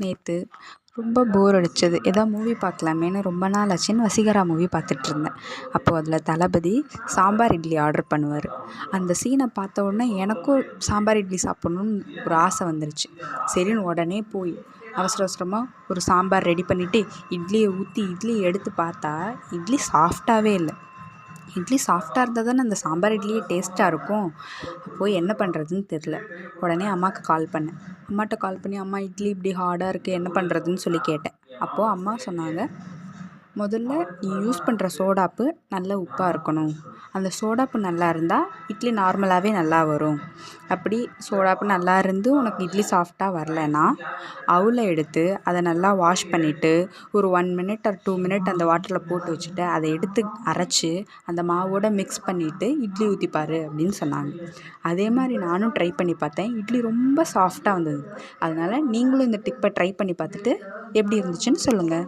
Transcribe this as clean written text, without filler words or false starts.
நேற்று ரொம்ப போர் அடித்தது, எதாவது மூவி பார்க்கலாமேன்னு ரொம்ப நாள் ஆச்சுன்னு வசீகரா மூவி பார்த்துட்ருந்தேன். அப்போது அதில் தளபதி சாம்பார் இட்லி ஆர்டர் பண்ணுவார். அந்த சீனை பார்த்த உடனே எனக்கும் சாம்பார் இட்லி சாப்பிட்ணுன்னு ஒரு ஆசை வந்துருச்சு. சரின்னு உடனே போய் அவசர அவசரமாக ஒரு சாம்பார் ரெடி பண்ணிவிட்டு இட்லியை ஊற்றி இட்லியை எடுத்து பார்த்தா இட்லி சாஃப்டாகவே இல்லை. இட்லி சாஃப்டாக இருந்தால் தானே அந்த சாம்பார் இட்லியே டேஸ்ட்டாக இருக்கும். அப்போது என்ன பண்ணுறதுன்னு தெரில. உடனே அம்மாவுக்கு கால் பண்ணேன். அம்மாட்ட கால் பண்ணி, அம்மா இட்லி இப்படி ஹார்டாக இருக்குது, என்ன பண்ணுறதுன்னு சொல்லி கேட்டேன். அப்போது அம்மா சொன்னாங்க, முதல்ல நீ யூஸ் பண்ணுற சோடாப்பு நல்ல உப்பாக இருக்கணும். அந்த சோடாப்பு நல்லா இருந்தால் இட்லி நார்மலாகவே நல்லா வரும். அப்படி சோடாப்பு நல்லா இருந்து உனக்கு இட்லி சாஃப்டாக வரலைன்னா அவுலை எடுத்து அதை நல்லா வாஷ் பண்ணிவிட்டு ஒரு 1 மினிட் ஆர் 2 மினிட் அந்த வாட்டரில் போட்டு வச்சுட்டு அதை எடுத்து அரைச்சி அந்த மாவோடு மிக்ஸ் பண்ணிவிட்டு இட்லி ஊற்றிப்பார் அப்படின்னு சொன்னாங்க. அதே மாதிரி நானும் ட்ரை பண்ணி பார்த்தேன். இட்லி ரொம்ப சாஃப்டாக வந்தது. அதனால் நீங்களும் இந்த டிப்பை ட்ரை பண்ணி பார்த்துட்டு எப்படி இருந்துச்சுன்னு சொல்லுங்கள்.